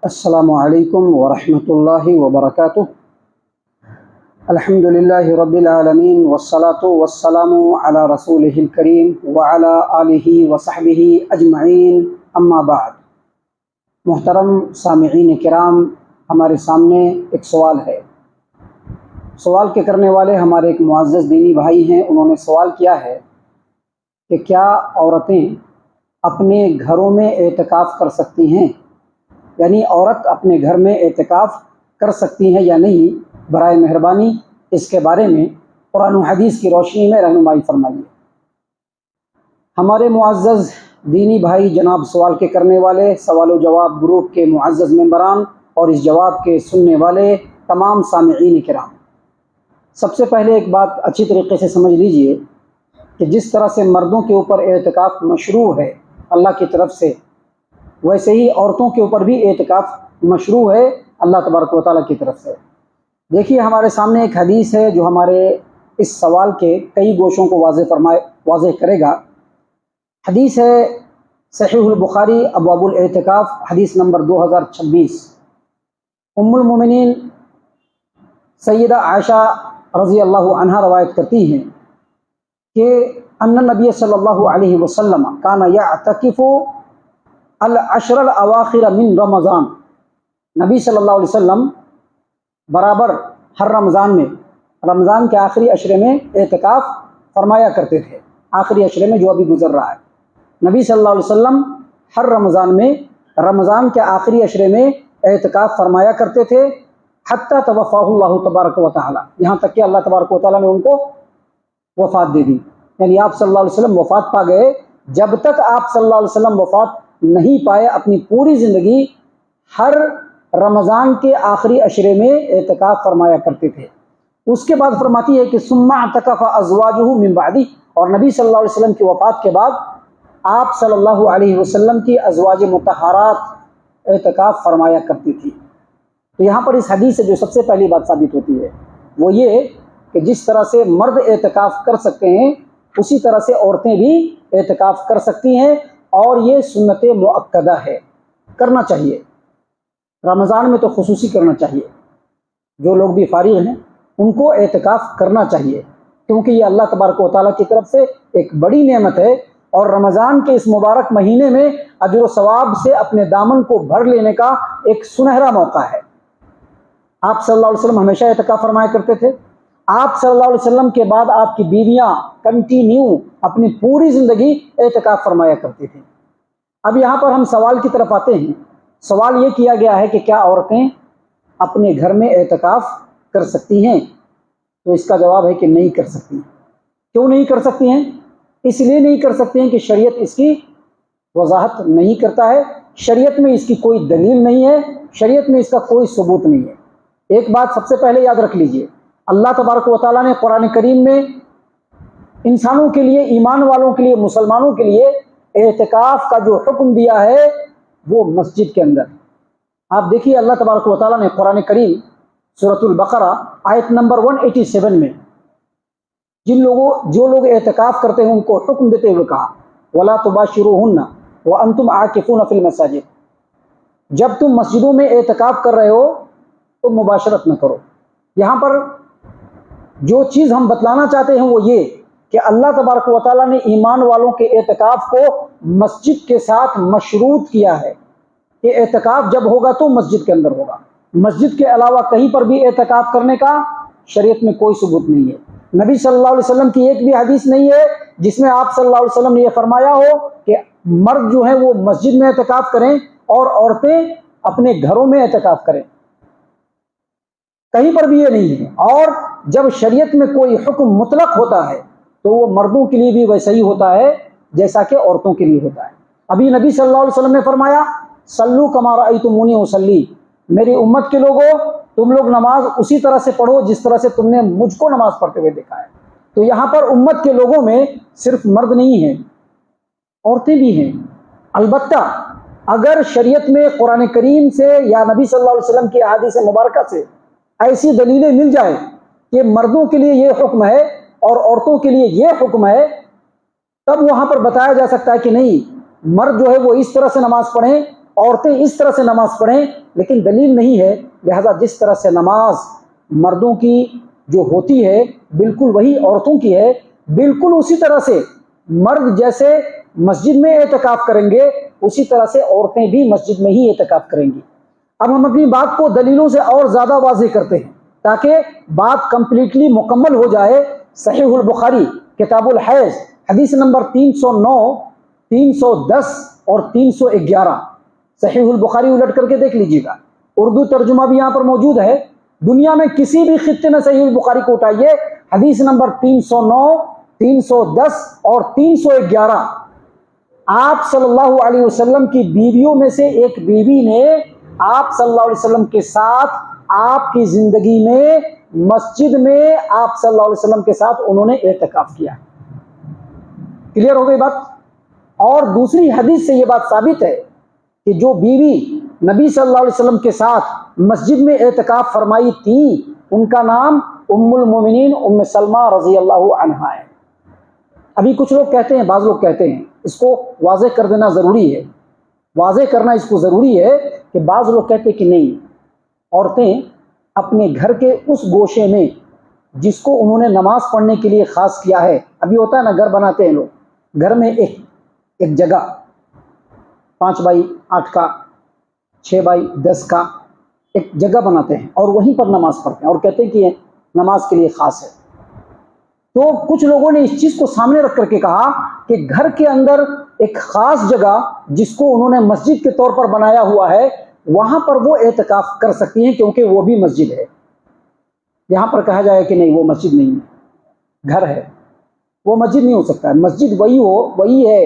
السلام علیکم ورحمۃ اللہ وبرکاتہ۔ الحمد للہ رب العالمین والصلاة والسلام علی رسولہ الکریم وعلی آلہ وصحبہ اجمعین، اما بعد۔ محترم سامعین کرام، ہمارے سامنے ایک سوال ہے۔ سوال کے کرنے والے ہمارے ایک معزز دینی بھائی ہیں۔ انہوں نے سوال کیا ہے کہ کیا عورتیں اپنے گھروں میں اعتکاف کر سکتی ہیں، یعنی عورت اپنے گھر میں اعتکاف کر سکتی ہیں یا نہیں؟ برائے مہربانی اس کے بارے میں قرآن و حدیث کی روشنی میں رہنمائی فرمائیے۔ ہمارے معزز دینی بھائی جناب سوال کے کرنے والے، سوال و جواب گروپ کے معزز ممبران اور اس جواب کے سننے والے تمام سامعین کرام، سب سے پہلے ایک بات اچھی طریقے سے سمجھ لیجئے کہ جس طرح سے مردوں کے اوپر اعتکاف مشروع ہے اللہ کی طرف سے، ویسے ہی عورتوں کے اوپر بھی اعتکاف مشروع ہے اللہ تبارک و تعالیٰ کی طرف سے۔ دیکھیے، ہمارے سامنے ایک حدیث ہے جو ہمارے اس سوال کے کئی گوشوں کو واضح کرے گا۔ حدیث ہے صحیح البخاری ابواب الاعتکاف، حدیث نمبر 2026۔ ام المومنین سیدہ عائشہ رضی اللہ عنہا روایت کرتی ہیں کہ ان نبی صلی اللہ علیہ وسلم کان یعتکف العشر الاواخر من رمضان۔ نبی صلی اللہ علیہ وسلم برابر ہر رمضان کے آخری عشرے میں اعتکاف فرمایا کرتے تھے۔ آخری عشرے میں جو ابھی گزر رہا ہے، نبی صلی اللہ علیہ وسلم ہر رمضان کے آخری عشرے میں اعتکاف فرمایا کرتے تھے، حتی توفاہ اللہ تبارک و تعالی، یہاں تک کہ اللہ تبارک و تعالیٰ نے ان کو وفات دے دی، یعنی آپ صلی اللہ علیہ وسلم وفات پا گئے۔ جب تک آپ صلی اللہ علیہ وسلم وفات نہیں پائے، اپنی پوری زندگی ہر رمضان کے آخری عشرے میں اعتکاف فرمایا کرتے تھے۔ اس کے بعد فرماتی ہے کہ ثم اعتکف ازواجہ من بعدی، اور نبی صلی اللہ علیہ وسلم کی وفات کے بعد آپ صلی اللہ علیہ وسلم کی ازواج مطہرات اعتکاف فرمایا کرتی تھی۔ تو یہاں پر اس حدیث سے جو سب سے پہلی بات ثابت ہوتی ہے وہ یہ کہ جس طرح سے مرد اعتکاف کر سکتے ہیں، اسی طرح سے عورتیں بھی اعتکاف کر سکتی ہیں، اور یہ سنت مؤکدہ ہے، کرنا چاہیے۔ رمضان میں تو خصوصی کرنا چاہیے، جو لوگ بھی فارغ ہیں ان کو اعتکاف کرنا چاہیے، کیونکہ یہ اللہ تبارک و تعالیٰ کی طرف سے ایک بڑی نعمت ہے، اور رمضان کے اس مبارک مہینے میں اجر و ثواب سے اپنے دامن کو بھر لینے کا ایک سنہرا موقع ہے۔ آپ صلی اللہ علیہ وسلم ہمیشہ اعتکاف فرمایا کرتے تھے۔ آپ صلی اللہ علیہ وسلم کے بعد آپ کی بیویاں کنٹینیو اپنی پوری زندگی اعتکاف فرمایا کرتی تھیں۔ اب یہاں پر ہم سوال کی طرف آتے ہیں۔ سوال یہ کیا گیا ہے کہ کیا عورتیں اپنے گھر میں اعتکاف کر سکتی ہیں؟ تو اس کا جواب ہے کہ نہیں کر سکتی۔ کیوں نہیں کر سکتی ہیں؟ اس لیے نہیں کر سکتی ہیں کہ شریعت اس کی وضاحت نہیں کرتا ہے، شریعت میں اس کی کوئی دلیل نہیں ہے، شریعت میں اس کا کوئی ثبوت نہیں ہے۔ ایک بات سب سے پہلے یاد رکھ لیجئے، اللہ تبارک و تعالیٰ نے قرآن کریم میں انسانوں کے لیے، ایمان والوں کے لیے، مسلمانوں کے لیے اعتکاف کا جو حکم دیا ہے وہ مسجد کے اندر۔ آپ دیکھیے، اللہ تبارک و تعالیٰ نے قرآن کریم سورۃ البقرہ آیت نمبر 187 میں جو لوگ اعتکاف کرتے ہیں ان کو حکم دیتے ہوئے کہا وَلَا تُبَاشِرُوهُنَّ وَأَنْتُمْ عَاكِفُونَ فِي الْمَسَاجِدِ، جب تم مسجدوں میں اعتکاف کر رہے ہو تو مباشرت نہ کرو۔ یہاں پر جو چیز ہم بتلانا چاہتے ہیں وہ یہ کہ اللہ تبارک و تعالیٰ نے ایمان والوں کے اعتکاف کو مسجد کے ساتھ مشروط کیا ہے کہ اعتکاف جب ہوگا تو مسجد کے اندر ہوگا۔ مسجد کے علاوہ کہیں پر بھی اعتکاف کرنے کا شریعت میں کوئی ثبوت نہیں ہے۔ نبی صلی اللہ علیہ وسلم کی ایک بھی حدیث نہیں ہے جس میں آپ صلی اللہ علیہ وسلم نے یہ فرمایا ہو کہ مرد جو ہیں وہ مسجد میں اعتکاف کریں اور عورتیں اپنے گھروں میں اعتکاف کریں، کہیں پر بھی یہ نہیں ہے۔ اور جب شریعت میں کوئی حکم مطلق ہوتا ہے تو وہ مردوں کے لیے بھی ویسا ہی ہوتا ہے جیسا کہ عورتوں کے لیے ہوتا ہے۔ ابھی نبی صلی اللہ علیہ وسلم نے فرمایا صلو کما رأیتمونی اصلی، میری امت کے لوگوں تم لوگ نماز اسی طرح سے پڑھو جس طرح سے تم نے مجھ کو نماز پڑھتے ہوئے دیکھا ہے۔ تو یہاں پر امت کے لوگوں میں صرف مرد نہیں ہیں، عورتیں بھی ہیں۔ البتہ اگر شریعت میں قرآن کریم سے یا نبی صلی اللہ علیہ وسلم کی احادیث مبارکہ سے ایسی دلیلیں مل جائیں کہ مردوں کے لیے یہ حکم ہے اور عورتوں کے لیے یہ حکم ہے، تب وہاں پر بتایا جا سکتا ہے کہ نہیں، مرد جو ہے وہ اس طرح سے نماز پڑھیں عورتیں اس طرح سے نماز پڑھیں، لیکن دلیل نہیں ہے۔ لہذا جس طرح سے نماز مردوں کی جو ہوتی ہے بالکل وہی عورتوں کی ہے، بالکل اسی طرح سے مرد جیسے مسجد میں اعتکاف کریں گے اسی طرح سے عورتیں بھی مسجد میں ہی اعتکاف کریں گی۔ اب ہم اپنی بات کو دلیلوں سے اور زیادہ واضح کرتے ہیں تاکہ بات کمپلیٹلی مکمل ہو جائے۔ صحیح البخاری کتاب الحیض حدیث نمبر 309، 310 اور 311، صحیح البخاری الٹ کر کے دیکھ لیجیے گا، اردو ترجمہ بھی یہاں پر موجود ہے۔ دنیا میں کسی بھی خطے میں صحیح البخاری کو اٹھائیے، حدیث نمبر 309، 310 اور 311، آپ صلی اللہ علیہ وسلم کی بیویوں میں سے ایک بیوی نے آپ صلی اللہ علیہ وسلم کے ساتھ آپ کی زندگی میں مسجد میں آپ صلی اللہ علیہ وسلم کے ساتھ انہوں نے اعتکاف کیا۔ کلیئر ہو گئی بات؟ اور دوسری حدیث سے یہ بات ثابت ہے کہ جو بیوی نبی صلی اللہ علیہ وسلم کے ساتھ مسجد میں اعتکاف فرمائی تھی ان کا نام ام المومنین ام سلمہ رضی اللہ عنہا ہے۔ ابھی کچھ لوگ کہتے ہیں، بعض لوگ کہتے ہیں، اس کو واضح کر دینا ضروری ہے، واضح کرنا اس کو ضروری ہے کہ بعض لوگ کہتے ہیں کہ نہیں، عورتیں اپنے گھر کے اس گوشے میں جس کو انہوں نے نماز پڑھنے کے لیے خاص کیا ہے، ابھی ہوتا ہے نا گھر بناتے ہیں لوگ، گھر میں ایک جگہ 5x8 کا 6x10 کا ایک جگہ بناتے ہیں اور وہیں پر نماز پڑھتے ہیں اور کہتے ہیں کہ یہ نماز کے لیے خاص ہے۔ تو کچھ لوگوں نے اس چیز کو سامنے رکھ کر کے کہا کہ گھر کے اندر ایک خاص جگہ جس کو انہوں نے مسجد کے طور پر بنایا ہوا ہے وہاں پر وہ اعتکاف کر سکتی ہیں کیونکہ وہ بھی مسجد ہے۔ یہاں پر کہا جائے کہ نہیں وہ مسجد نہیں ہے، گھر ہے، وہ مسجد نہیں ہو سکتا ہے۔ مسجد وہی ہے،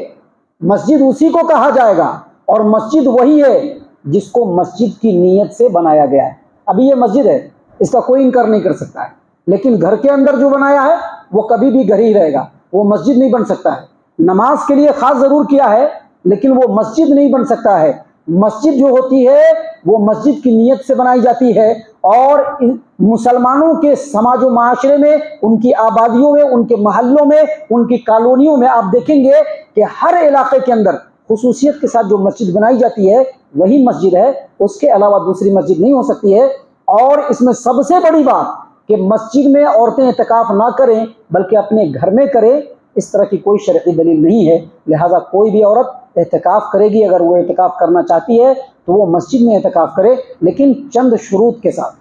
مسجد اسی کو کہا جائے گا، اور مسجد وہی ہے جس کو مسجد کی نیت سے بنایا گیا ہے۔ ابھی یہ مسجد ہے، اس کا کوئی انکار نہیں کر سکتا ہے، لیکن گھر کے اندر جو بنایا ہے وہ کبھی بھی گھر ہی رہے گا، وہ مسجد نہیں بن سکتا ہے۔ نماز کے لیے خاص ضرور کیا ہے لیکن وہ مسجد نہیں بن سکتا ہے۔ مسجد جو ہوتی ہے وہ مسجد کی نیت سے بنائی جاتی ہے، اور مسلمانوں کے سماج و معاشرے میں، ان کی آبادیوں میں، ان کے محلوں میں، ان کی کالونیوں میں آپ دیکھیں گے کہ ہر علاقے کے اندر خصوصیت کے ساتھ جو مسجد بنائی جاتی ہے وہی مسجد ہے، اس کے علاوہ دوسری مسجد نہیں ہو سکتی ہے۔ اور اس میں سب سے بڑی بات کہ مسجد میں عورتیں اعتکاف نہ کریں بلکہ اپنے گھر میں کریں، اس طرح کی کوئی شرعی دلیل نہیں ہے۔ لہٰذا کوئی بھی عورت اعتکاف کرے گی، اگر وہ اعتکاف کرنا چاہتی ہے تو وہ مسجد میں اعتکاف کرے، لیکن چند شروط کے ساتھ۔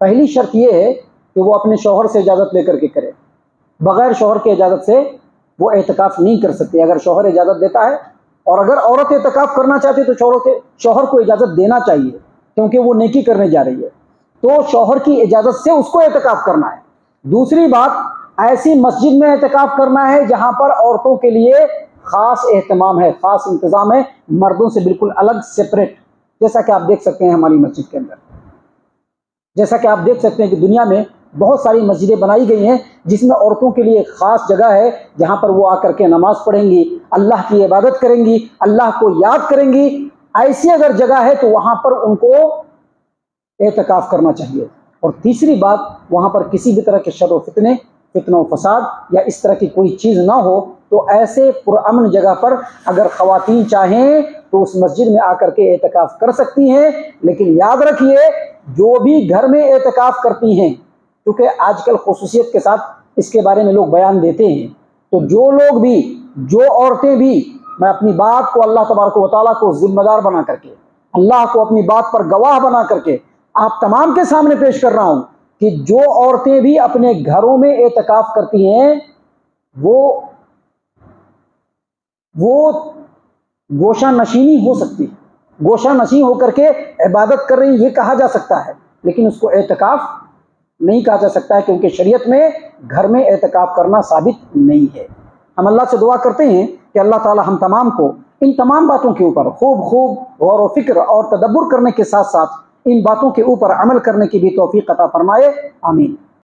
پہلی شرط یہ ہے کہ وہ اپنے شوہر سے اجازت لے کر کے کرے، بغیر شوہر کی اجازت سے وہ اعتکاف نہیں کر سکتی۔ اگر شوہر اجازت دیتا ہے، اور اگر عورت اعتکاف کرنا چاہتی ہے تو شوہر کو اجازت دینا چاہیے کیونکہ وہ نیکی کرنے جا رہی ہے، تو شوہر کی اجازت سے اس کو اعتکاف کرنا ہے۔ دوسری بات، ایسی مسجد میں اعتکاف کرنا ہے جہاں پر عورتوں کے لیے خاص اہتمام ہے، خاص انتظام ہے، مردوں سے بالکل الگ سپریٹ، جیسا کہ آپ دیکھ سکتے ہیں ہماری مسجد کے اندر، جیسا کہ آپ دیکھ سکتے ہیں کہ دنیا میں بہت ساری مسجدیں بنائی گئی ہیں جس میں عورتوں کے لیے ایک خاص جگہ ہے جہاں پر وہ آ کر کے نماز پڑھیں گی، اللہ کی عبادت کریں گی، اللہ کو یاد کریں گی۔ ایسی اگر جگہ ہے تو وہاں پر ان کو اعتکاف کرنا چاہیے۔ اور تیسری بات، وہاں پر کسی بھی طرح کے شر و فتنہ و فساد یا اس طرح کی کوئی چیز نہ ہو، تو ایسے پرامن جگہ پر اگر خواتین چاہیں تو اس مسجد میں آ کر کے اعتکاف کر سکتی ہیں۔ لیکن یاد رکھیے، جو بھی گھر میں اعتکاف کرتی ہیں، کیونکہ آج کل خصوصیت کے ساتھ اس کے بارے میں لوگ بیان دیتے ہیں، تو جو لوگ بھی، جو عورتیں بھی، میں اپنی بات کو اللہ تبارک و تعالیٰ کو ذمہ دار بنا کر کے، اللہ کو اپنی بات پر گواہ بنا کر کے آپ تمام کے سامنے پیش کر رہا ہوں کہ جو عورتیں بھی اپنے گھروں میں اعتکاف کرتی ہیں وہ گوشہ نشینی ہو سکتی ہے، گوشہ نشین ہو کر کے عبادت کر رہی، یہ کہا جا سکتا ہے، لیکن اس کو اعتکاف نہیں کہا جا سکتا ہے کیونکہ شریعت میں گھر میں اعتکاف کرنا ثابت نہیں ہے۔ ہم اللہ سے دعا کرتے ہیں کہ اللہ تعالی ہم تمام کو ان تمام باتوں کے اوپر خوب غور و فکر اور تدبر کرنے کے ساتھ ساتھ ان باتوں کے اوپر عمل کرنے کی بھی توفیق عطا فرمائے، آمین۔